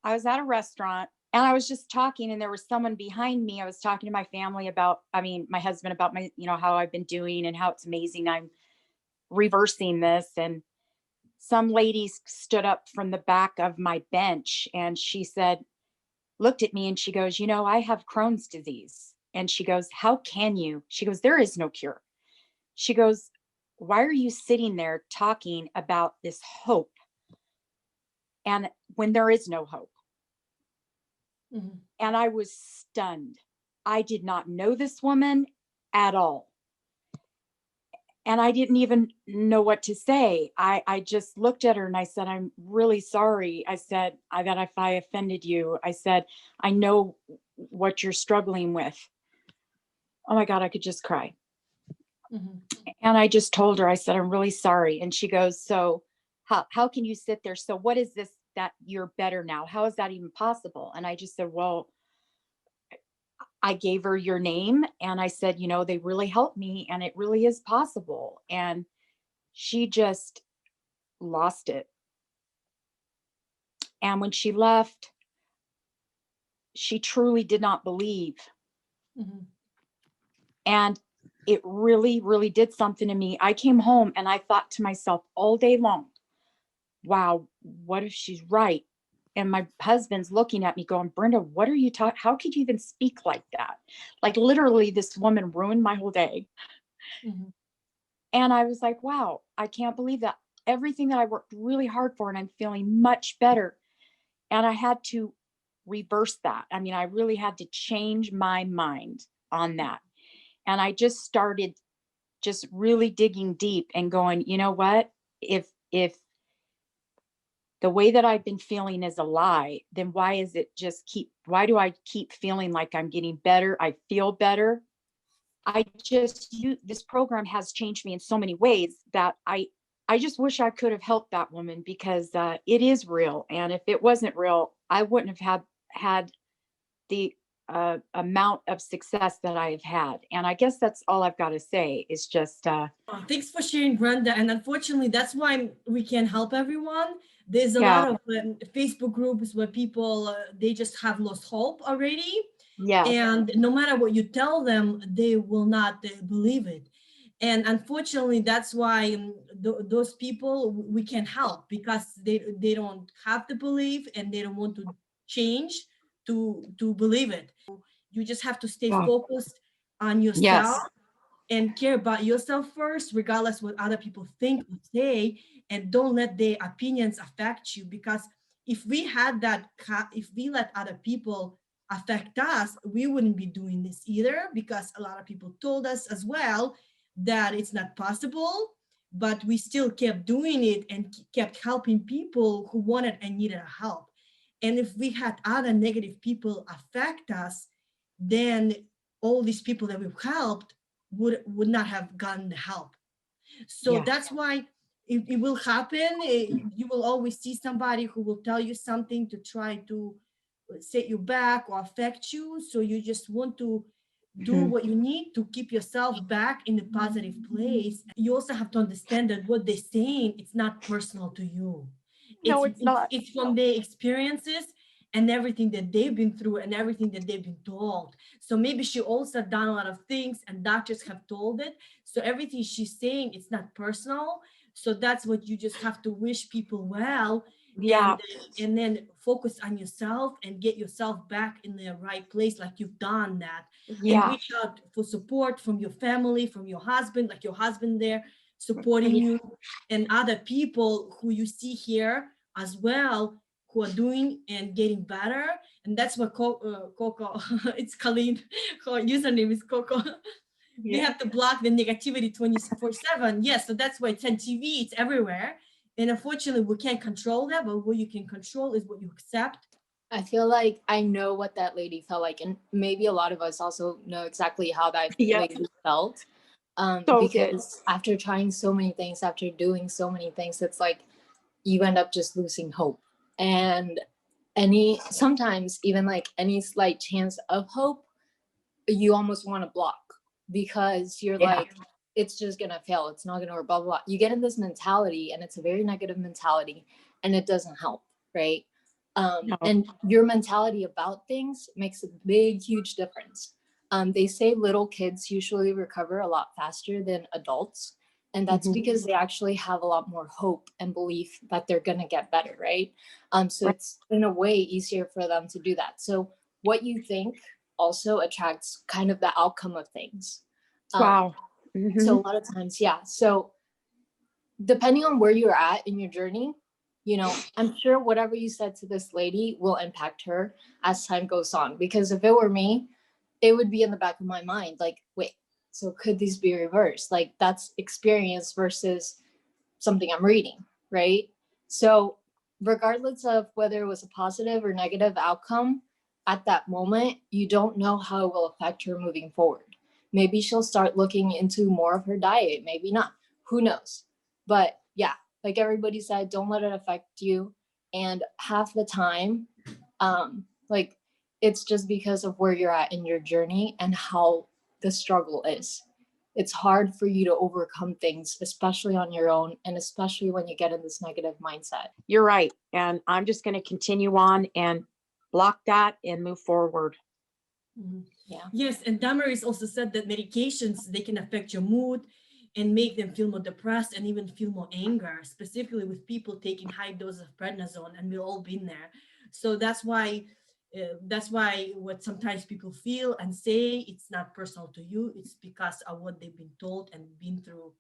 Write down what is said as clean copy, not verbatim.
I was at a restaurant and I was just talking, and there was someone behind me. I was talking to my family about, I mean, my husband, about my, how I've been doing and how it's amazing I'm reversing this. And some lady stood up from the back of my bench and she said, looked at me and she goes, I have Crohn's disease. And she goes, how can you? She goes, there is no cure. She goes, why are you sitting there talking about this hope? And when there is no hope. Mm-hmm. And I was stunned. I did not know this woman at all. And I didn't even know what to say. I just looked at her and I said, I'm really sorry. I said, that if I offended you, I said, I know what you're struggling with. Oh my God, I could just cry. Mm-hmm. And I just told her, I said, I'm really sorry. And she goes, so how can you sit there? So what is this that you're better now? How is that even possible? And I just said, well, I gave her your name and I said, they really helped me and it really is possible. And she just lost it. And when she left, she truly did not believe. Mm-hmm. And it really, really did something to me. I came home and I thought to myself all day long, wow, what if she's right? And my husband's looking at me going, Brenda, what are you talking? How could you even speak like that? Like literally this woman ruined my whole day. Mm-hmm. And I was like, wow, I can't believe that. Everything that I worked really hard for and I'm feeling much better. And I had to reverse that. I mean, I really had to change my mind on that. And I just started just really digging deep and going, you know what? If the way that I've been feeling is a lie, then why do I keep feeling like I'm getting better? I feel better. This program has changed me in so many ways that I just wish I could have helped that woman because it is real. And if it wasn't real, I wouldn't have had the amount of success that I have had. And I guess that's all I've got to say is just, Thanks for sharing, Brenda. And unfortunately, that's why we can't help everyone. There's a yeah, lot of Facebook groups where people they just have lost hope already, yes, and no matter what you tell them, they will not believe it. And unfortunately, that's why those people we can't help because they don't have the belief and they don't want to change to believe it. You just have to stay yeah, focused on yourself yes, and care about yourself first, regardless what other people think or say, and don't let their opinions affect you. Because if we had that, if we let other people affect us, we wouldn't be doing this either. Because a lot of people told us as well that it's not possible, but we still kept doing it and kept helping people who wanted and needed help. And if we had other negative people affect us, then all these people that we've helped would not have gotten the help. So yeah, that's why it will happen. You will always see somebody who will tell you something to try to set you back or affect you. So you just want to do mhm. what you need to keep yourself back in a positive place. You also have to understand that what they're saying, it's not personal to you. No, it's not. It's from their experiences and everything that they've been through and everything that they've been told. So maybe she also done a lot of things and doctors have told it. So everything she's saying, it's not personal. So that's what you just have to wish people well, Yeah, and then focus on yourself and get yourself back in the right place like you've done that, and yeah, reach out for support from your family, from your husband, like your husband there supporting yeah, you, and other people who you see here as well who are doing and getting better. And that's what Coco, it's Colleen, her username is Coco. We yeah. have to block the negativity 24/7. Yes, so that's why it's on TV, it's everywhere. And unfortunately, we can't control that, but what you can control is what you accept. I feel like I know what that lady felt like, and maybe a lot of us also know exactly how that Yeah, lady felt. so good. Because after trying so many things, after doing so many things, it's like you end up just losing hope. And sometimes even like any slight chance of hope, you almost want to block because you're Yeah, like, it's just gonna fail, it's not gonna work, blah, blah, blah. You get in this mentality and it's a very negative mentality and it doesn't help, right? No. And your mentality about things makes a big, huge difference. They say little kids usually recover a lot faster than adults. And that's Mhm. because they actually have a lot more hope and belief that they're going to get better, right? So Right. it's in a way easier for them to do that. So what you think also attracts kind of the outcome of things. Wow. So Mhm. a lot of times, yeah. So depending on where you're at in your journey, you know, I'm sure whatever you said to this lady will impact her as time goes on. Because if it were me, it would be in the back of my mind, like, wait, so could these be reversed? Like, that's experience versus something I'm reading, right? So, regardless of whether it was a positive or negative outcome, at that moment, you don't know how it will affect her moving forward. Maybe she'll start looking into more of her diet, maybe not. Who knows? But yeah, like everybody said, don't let it affect you. And half the time, like it's just because of where you're at in your journey and how the struggle is. It's hard for you to overcome things, especially on your own, and especially when you get in this negative mindset. You're right. And I'm just going to continue on and block that and move forward. Yeah. Yes, and Damaris also said that medications, they can affect your mood and make them feel more depressed and even feel more anger, specifically with people taking high doses of prednisone, and we've all been there. So that's why what sometimes people feel and say, it's not personal to you, it's because of what they've been told and been through